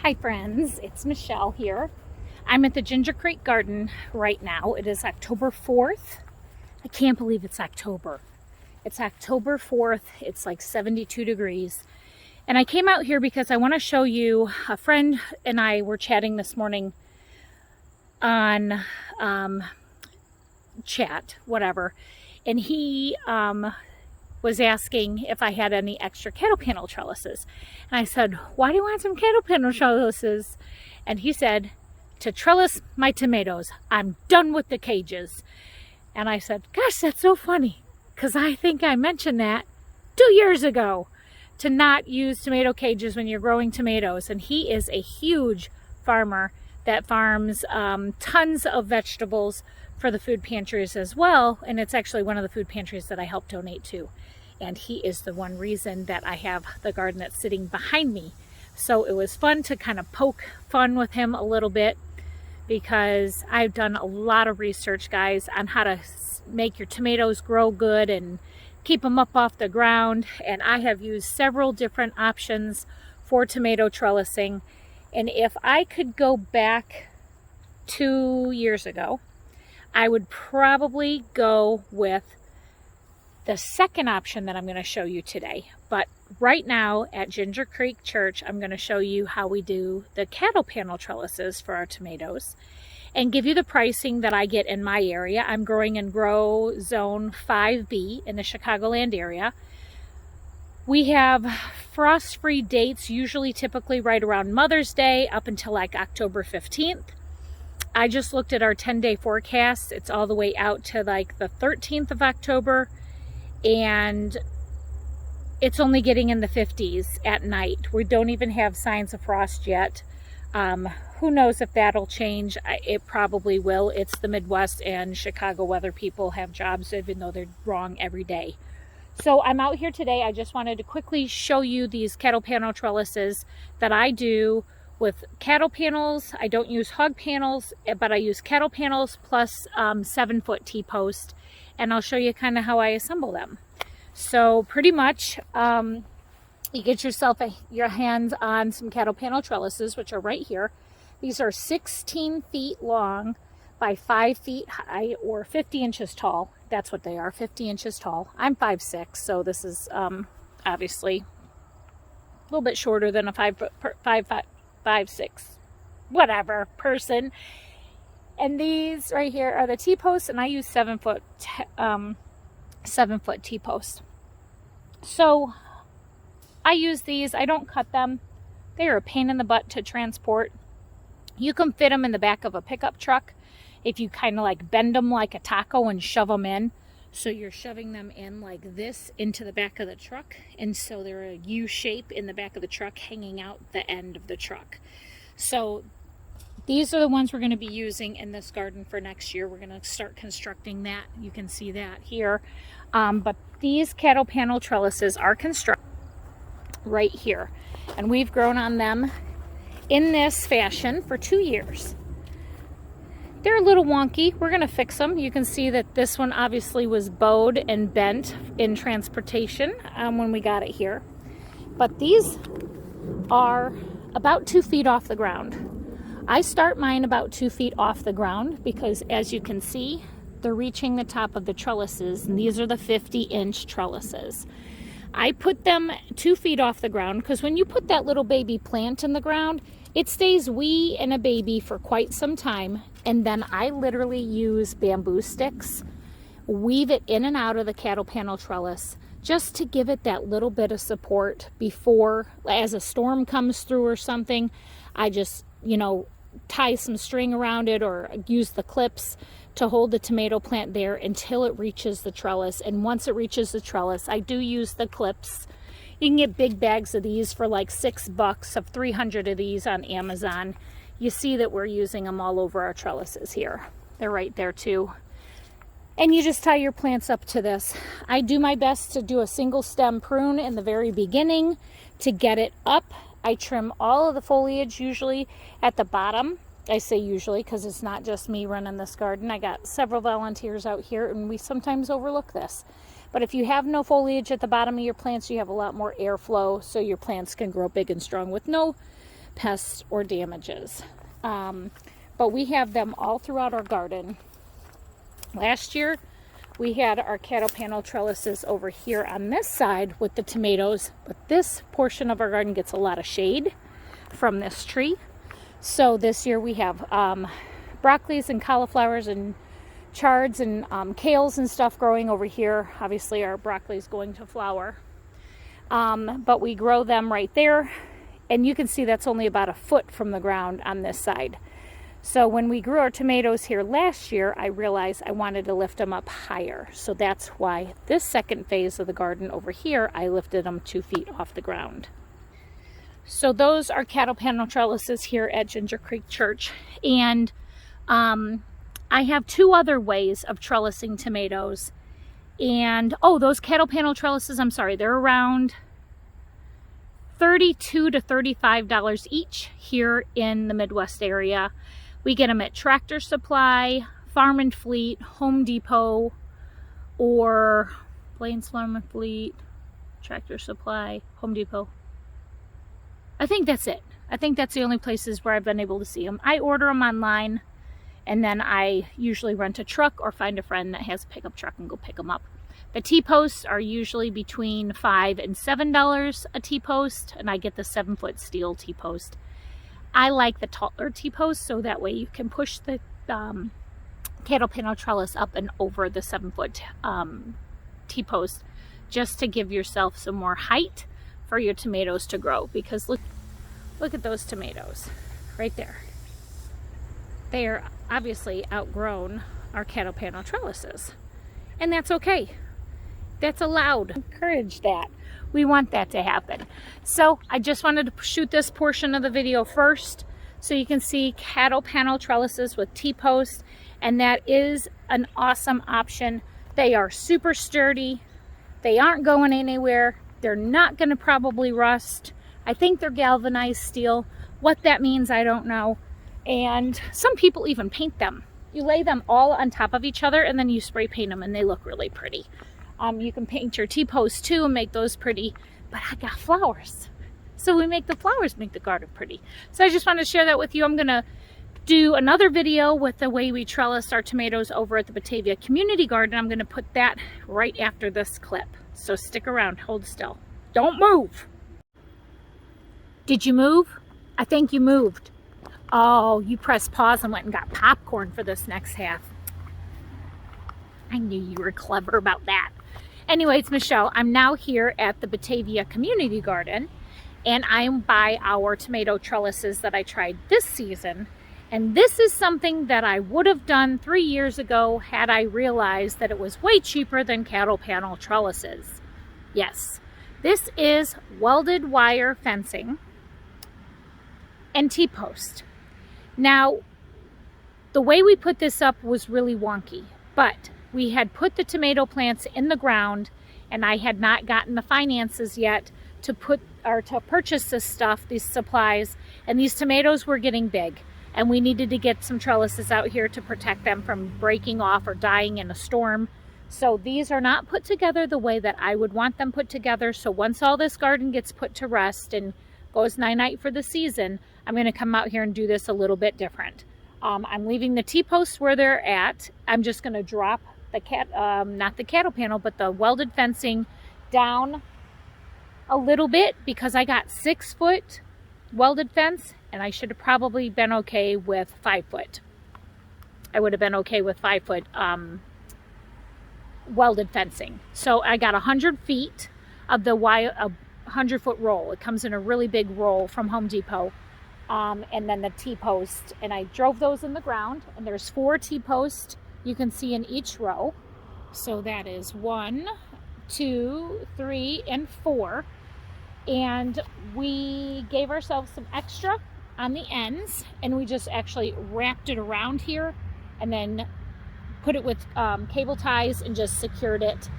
Hi friends, it's Michelle here. I'm at the Ginger Creek Garden right now. It is October 4th. I can't believe it's October. It's October 4th. It's like 72 degrees. And I came out here because I want to show you, a friend and I were chatting this morning on chat, whatever. And he was asking if I had any extra cattle panel trellises. And I said, why do you want some cattle panel trellises? And he said, to trellis my tomatoes. I'm done with the cages. And I said, gosh, that's so funny. Because I think I mentioned that 2 years ago, to not use tomato cages when you're growing tomatoes. And he is a huge farmer that farms tons of vegetables for the food pantries as well. And it's actually one of the food pantries that I help donate to. And he is the one reason that I have the garden that's sitting behind me. So it was fun to kind of poke fun with him a little bit, because I've done a lot of research, guys, on how to make your tomatoes grow good and keep them up off the ground. And I have used several different options for tomato trellising. And if I could go back 2 years ago, I would probably go with the second option that I'm going to show you today. But right now at Ginger Creek Church, I'm going to show you how we do the cattle panel trellises for our tomatoes and give you the pricing that I get in my area. I'm growing in Grow Zone 5B in the Chicagoland area. We have frost-free dates, usually typically right around Mother's Day up until like October 15th. I just looked at our 10-day forecast. It's all the way out to like the 13th of October. And it's only getting in the 50s at night. We don't even have signs of frost yet. Who knows if that'll change? It probably will. It's the Midwest, and Chicago weather people have jobs even though they're wrong every day. So I'm out here today. I just wanted to quickly show you these cattle panel trellises that I do with cattle panels. I don't use hog panels, but I use cattle panels plus 7-foot T-post. And I'll show you kind of how I assemble them. So pretty much, you get yourself your hands on some cattle panel trellises, which are right here. These are 16 feet long by 5 feet high, or 50 inches tall. That's what they are, 50 inches tall. I'm 5'6", so this is obviously a little bit shorter than a 5'6", whatever, person. And these right here are the T-posts, and I use 7-foot T-posts. So I use these. I don't cut them. They are a pain in the butt to transport. You can fit them in the back of a pickup truck if you kind of like bend them like a taco and shove them in. So you're shoving them in like this into the back of the truck, and so they're a U shape in the back of the truck, hanging out the end of the truck. So these are the ones we're going to be using in this garden for next year. We're going to start constructing that. You can see that here. But these cattle panel trellises are constructed right here. And we've grown on them in this fashion for 2 years. They're a little wonky. We're going to fix them. You can see that this one obviously was bowed and bent in transportation when we got it here. But these are about 2 feet off the ground. I start mine about 2 feet off the ground because, as you can see, they're reaching the top of the trellises, and these are the 50-inch trellises. I put them 2 feet off the ground because when you put that little baby plant in the ground, it stays wee and a baby for quite some time, and then I literally use bamboo sticks, weave it in and out of the cattle panel trellis just to give it that little bit of support before, as a storm comes through or something, I just, tie some string around it or use the clips to hold the tomato plant there until it reaches the trellis. And once it reaches the trellis, I do use the clips. You can get big bags of these for like $6 of 300 of these on Amazon. You see that we're using them all over our trellises here. They're right there too. And you just tie your plants up to this. I do my best to do a single stem prune in the very beginning to get it up. I trim all of the foliage usually at the bottom. I say usually because it's not just me running this garden. I got several volunteers out here, and we sometimes overlook this. But if you have no foliage at the bottom of your plants, you have a lot more airflow, so your plants can grow big and strong with no pests or damages. But we have them all throughout our garden. Last year, we had our cattle panel trellises over here on this side with the tomatoes, but this portion of our garden gets a lot of shade from this tree. So this year we have broccolis and cauliflowers and chards and kales and stuff growing over here. Obviously our broccoli is going to flower. But we grow them right there, and you can see that's only about a foot from the ground on this side. So when we grew our tomatoes here last year, I realized I wanted to lift them up higher. So that's why this second phase of the garden over here, I lifted them 2 feet off the ground. So those are cattle panel trellises here at Ginger Creek Church. And I have 2 other ways of trellising tomatoes. And, oh, those cattle panel trellises, I'm sorry, they're around $32 to $35 each here in the Midwest area. We get them at Tractor Supply, Farm and Fleet, Home Depot, or Blaine's Farm and Fleet, Tractor Supply, Home Depot. I think that's it. I think that's the only places where I've been able to see them. I order them online, and then I usually rent a truck or find a friend that has a pickup truck and go pick them up. The T-posts are usually between $5 and $7 a T-post, and I get the 7-foot steel T-post. I like the taller T-post, so that way you can push the cattle panel trellis up and over the 7-foot T-post, just to give yourself some more height for your tomatoes to grow. Because look at those tomatoes right there. They are obviously outgrown our cattle panel trellises, and that's okay. That's allowed. Encourage that. We want that to happen. So I just wanted to shoot this portion of the video first so you can see cattle panel trellises with T-posts, and that is an awesome option. They are super sturdy. They aren't going anywhere. They're not going to probably rust. I think they're galvanized steel. What that means, I don't know. And some people even paint them. You lay them all on top of each other and then you spray paint them, and they look really pretty. You can paint your T-posts too and make those pretty, but I got flowers. So we make the flowers make the garden pretty. So I just wanted to share that with you. I'm gonna do another video with the way we trellis our tomatoes over at the Batavia Community Garden. I'm gonna put that right after this clip. So stick around, hold still. Don't move. Did you move? I think you moved. Oh, you pressed pause and went and got popcorn for this next half. I knew you were clever about that. Anyway, it's Michelle. I'm now here at the Batavia Community Garden, and I'm by our tomato trellises that I tried this season. And this is something that I would have done 3 years ago had I realized that it was way cheaper than cattle panel trellises. Yes, this is welded wire fencing and T-post. Now, the way we put this up was really wonky, but we had put the tomato plants in the ground, and I had not gotten the finances yet to purchase this stuff, these supplies, and these tomatoes were getting big, and we needed to get some trellises out here to protect them from breaking off or dying in a storm. So these are not put together the way that I would want them put together. So once all this garden gets put to rest and goes night-night for the season, I'm going to come out here and do this a little bit different. I'm leaving the T-posts where they're at. I'm just going to drop the not the cattle panel, but the welded fencing down a little bit, because I got 6-foot welded fence, and I should have probably been okay with 5-foot. I would have been okay with 5-foot welded fencing. So I got 100 feet of the 100-foot roll. It comes in a really big roll from Home Depot. And then the T-post, and I drove those in the ground, and there's 4 T-posts you can see in each row. So that is 1, 2, 3, and 4. And we gave ourselves some extra on the ends, and we just actually wrapped it around here and then put it with cable ties and just secured it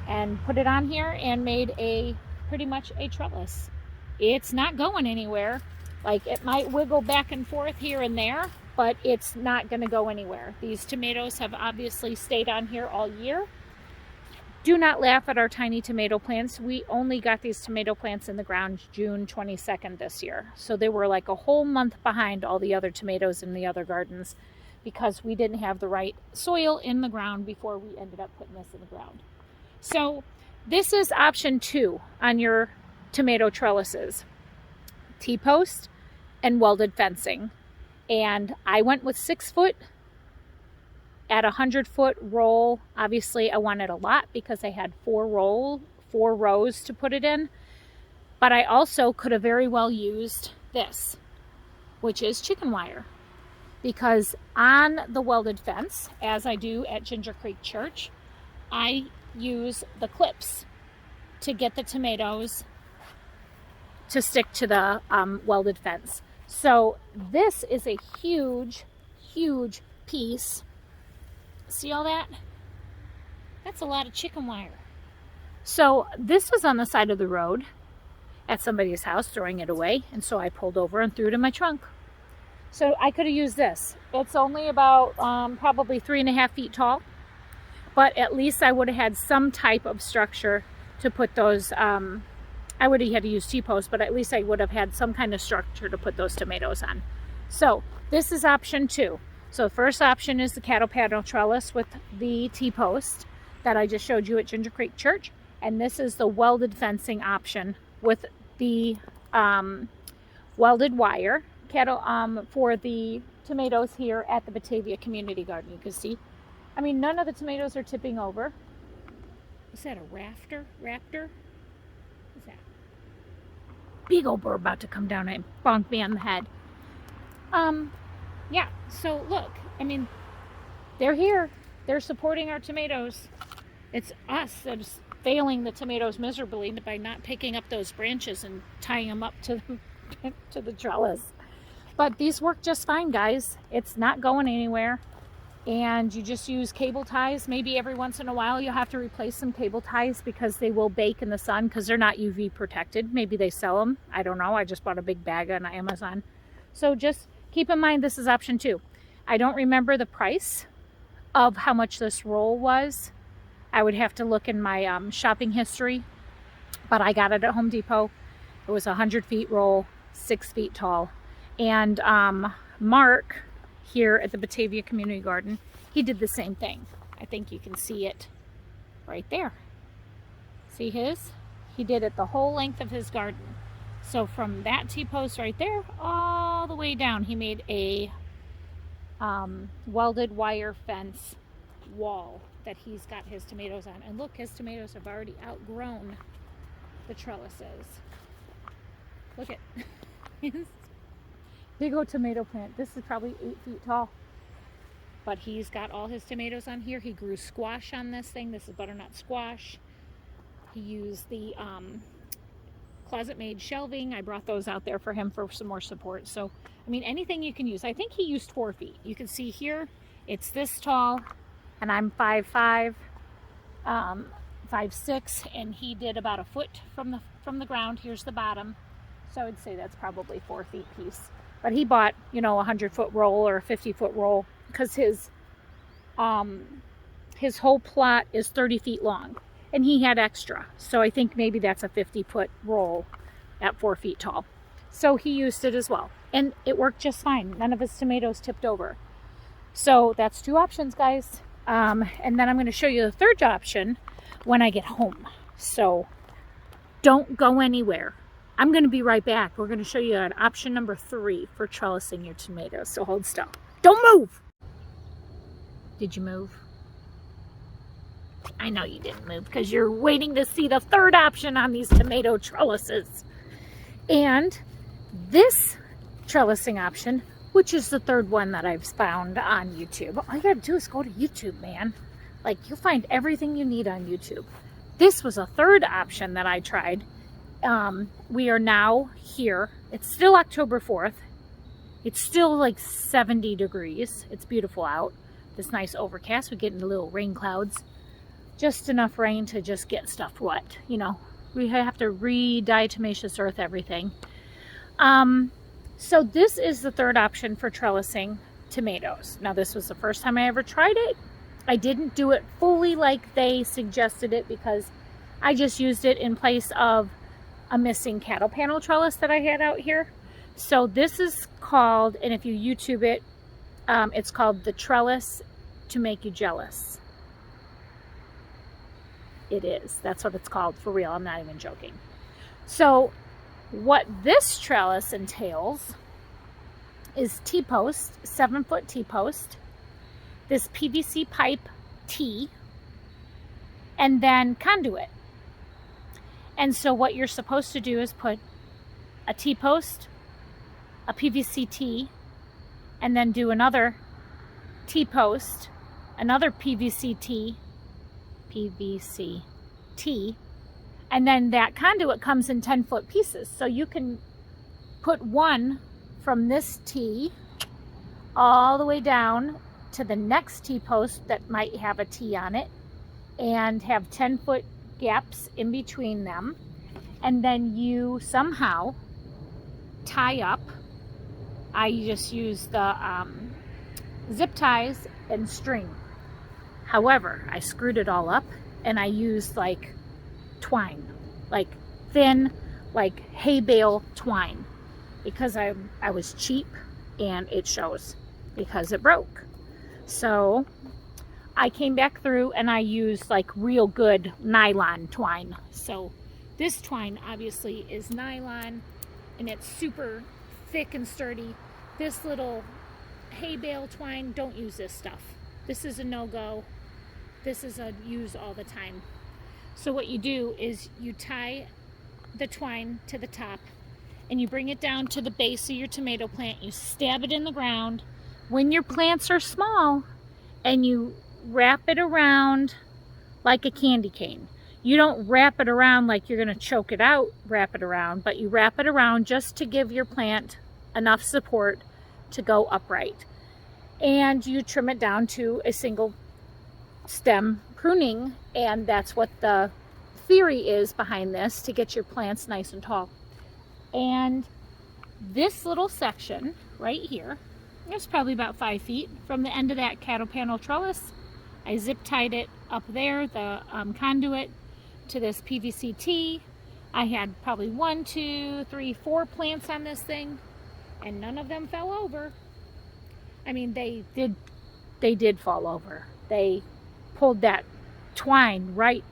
and put it on here and made pretty much a trellis. It's not going anywhere. Like, it might wiggle back and forth here and there, but it's not going to go anywhere. These tomatoes have obviously stayed on here all year. Do not laugh at our tiny tomato plants. We only got these tomato plants in the ground June 22nd this year. So they were like a whole month behind all the other tomatoes in the other gardens because we didn't have the right soil in the ground before we ended up putting this in the ground. So this is option 2 on your tomato trellises. T-post and welded fencing. And I went with 6 foot at a 100-foot roll. Obviously I wanted a lot because I had 4 rows to put it in. But I also could have very well used this, which is chicken wire. Because on the welded fence, as I do at Ginger Creek Church, I use the clips to get the tomatoes to stick to the welded fence. So this is a huge, huge piece. See all that? That's a lot of chicken wire. So this was on the side of the road at somebody's house throwing it away, and so I pulled over and threw it in my trunk. So I could have used this. It's only about probably 3.5 feet tall, but at least I would have had some type of structure to put those, I would have had to use T-posts, but at least I would have had some kind of structure to put those tomatoes on. So this is option 2. So the first option is the cattle panel trellis with the T-post that I just showed you at Ginger Creek Church. And this is the welded fencing option with the welded wire for the tomatoes here at the Batavia Community Garden. You can see, I mean, none of the tomatoes are tipping over. Is that a raptor? What's that? Big old bird about to come down and bonk me on the head. Yeah, so look, I mean, they're here. They're supporting our tomatoes. It's us that's failing the tomatoes miserably by not picking up those branches and tying them up to the trellis. But these work just fine, guys. It's not going anywhere. And you just use cable ties. Maybe every once in a while you'll have to replace some cable ties because they will bake in the sun because they're not UV protected. Maybe they sell them. I don't know. I just bought a big bag on Amazon. So just keep in mind this is option 2. I don't remember the price of how much this roll was. I would have to look in my shopping history. But I got it at Home Depot. It was a 100-feet roll, 6 feet tall. And Mark here at the Batavia Community Garden, he did the same thing. I think you can see it right there. See his? He did it the whole length of his garden. So from that T-post right there all the way down, he made a welded wire fence wall that he's got his tomatoes on. And look, his tomatoes have already outgrown the trellises. Look at his big old tomato plant. This is probably 8 feet tall. But he's got all his tomatoes on here. He grew squash on this thing. This is butternut squash. He used the closet-made shelving. I brought those out there for him for some more support. So, I mean, anything you can use. I think he used 4 feet. You can see here, it's this tall, and I'm 5'5", 5'6", and he did about a foot from the ground. Here's the bottom. So I'd say that's probably 4 feet piece. But he bought, you know, a 100-foot roll or a 50-foot roll because his whole plot is 30 feet long. And he had extra. So I think maybe that's a 50-foot roll at 4 feet tall. So he used it as well. And it worked just fine. None of his tomatoes tipped over. So that's 2 options, guys. And then I'm going to show you the third option when I get home. So don't go anywhere. I'm going to be right back. We're going to show you an option number 3 for trellising your tomatoes. So hold still. Don't move! Did you move? I know you didn't move because you're waiting to see the third option on these tomato trellises. And this trellising option, which is the third one that I've found on YouTube. All you gotta do is go to YouTube, man. Like, you'll find everything you need on YouTube. This was a third option that I tried. We are now here. It's still October 4th. It's still like 70 degrees. It's beautiful out. This nice overcast. We get into little rain clouds. Just enough rain to just get stuff wet. You know, we have to re-diatomaceous earth everything. So this is the third option for trellising tomatoes. Now, this was the first time I ever tried it. I didn't do it fully like they suggested it because I just used it in place of a missing cattle panel trellis that I had out here. So this is called, and if you YouTube it, it's called the Trellis to Make You Jealous. It is. That's what it's called, for real. I'm not even joking. So what this trellis entails is T-post, 7-foot T-post, this PVC pipe T, and then conduit. And so what you're supposed to do is put a T-post, a PVC T, and then do another T-post, another PVC T, and then that conduit comes in 10-foot pieces. So you can put one from this T all the way down to the next T-post that might have a T on it and have 10-foot gaps in between them. And then you somehow tie up. I just use the zip ties and string. However, I screwed it all up and I used like twine, like thin, like hay bale twine, because I was cheap, and it shows because it broke. So I came back through and I used like real good nylon twine. So this twine obviously is nylon and it's super thick and sturdy. This little hay bale twine, don't use this stuff. This is a no-go. This is a use all the time. So what you do is you tie the twine to the top and you bring it down to the base of your tomato plant. You stab it in the ground when your plants are small and you wrap it around like a candy cane. You don't wrap it around like you're going to choke it out, wrap it around, but you wrap it around just to give your plant enough support to go upright. And you trim it down to a single stem pruning, and that's what the theory is behind this, to get your plants nice and tall. And this little section right here, it's probably about 5 feet from the end of that cattle panel trellis. I zip tied it up there, the conduit, to this PVC T. I had probably 1, 2, 3, 4 plants on this thing, and none of them fell over. I mean, they did fall over. They pulled that twine right,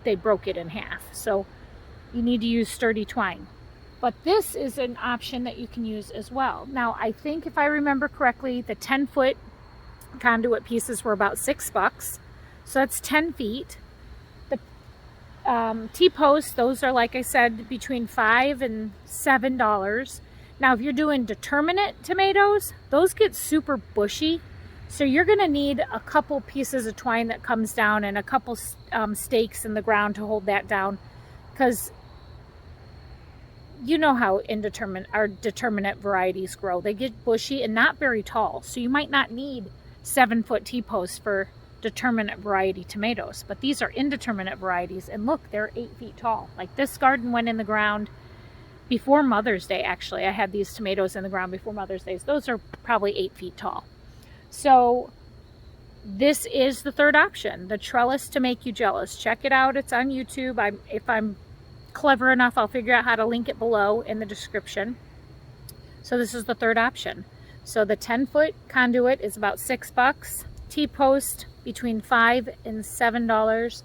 they broke it in half. So you need to use sturdy twine. But this is an option that you can use as well. Now, I think if I remember correctly, the 10-foot conduit pieces were about $6. So that's 10 feet. The T-posts, those are, like I said, between $5 and $7. Now, if you're doing determinate tomatoes, those get super bushy. So you're going to need a couple pieces of twine that comes down and a couple stakes in the ground to hold that down, because you know how determinate varieties grow. They get bushy and not very tall. So you might not need 7-foot T-posts for determinate variety tomatoes, but these are indeterminate varieties, and look, they're 8 feet tall. Like, this garden went in the ground before Mother's Day. Actually, I had these tomatoes in the ground before Mother's Day. Those are probably 8 feet tall. So this is the third option, the Trellis to Make You Jealous. Check it out. It's on YouTube. If I'm clever enough, I'll figure out how to link it below in the description. So this is the third option. So the 10-foot conduit is about $6. T-post between $5 and $7.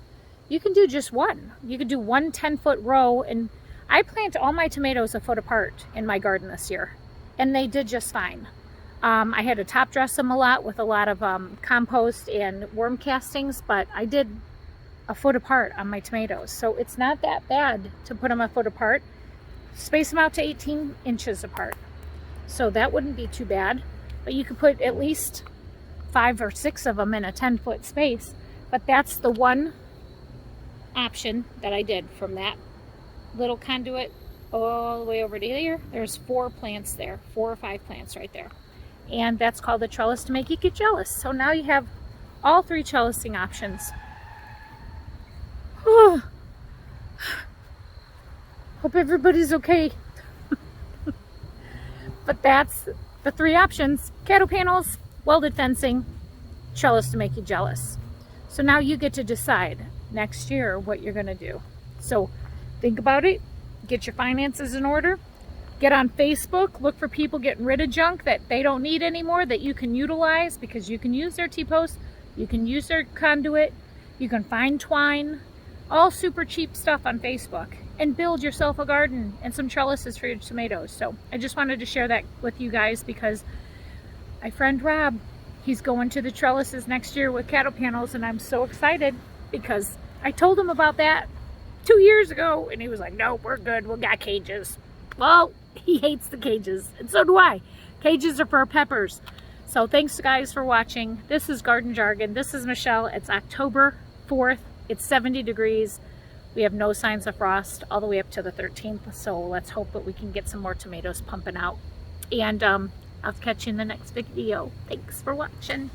You can do just one. You could do one 10-foot row, and I plant all my tomatoes a foot apart in my garden this year, and they did just fine. I had to top dress them a lot with a lot of compost and worm castings, but I did a foot apart on my tomatoes. So it's not that bad to put them a foot apart. Space them out to 18 inches apart. So that wouldn't be too bad. But you could put at least 5 or 6 of them in a 10-foot space. But that's the one option that I did, from that little conduit all the way over to here. There's 4 plants there, 4 or 5 plants right there. And that's called the Trellis to Make You Get Jealous. So now you have all 3 trellising options. Hope everybody's okay. But that's the 3 options: cattle panels, welded fencing, trellis to make you jealous. So now you get to decide next year what you're going to do. So think about it, get your finances in order, get on Facebook, look for people getting rid of junk that they don't need anymore that you can utilize, because you can use their T-posts, you can use their conduit, you can find twine, all super cheap stuff on Facebook, and build yourself a garden and some trellises for your tomatoes. So I just wanted to share that with you guys because my friend Rob, he's going to the Trellises next year with cattle panels, and I'm so excited because I told him about that 2 years ago and he was like, no, we're good, we got cages. Well, he hates the cages, and so do I. Cages are for peppers. So thanks guys for watching. This is Garden Jargon. This is Michelle. It's October 4th. It's 70 degrees. We have no signs of frost all the way up to the 13th. So let's hope that we can get some more tomatoes pumping out. And I'll catch you in the next video. Thanks for watching.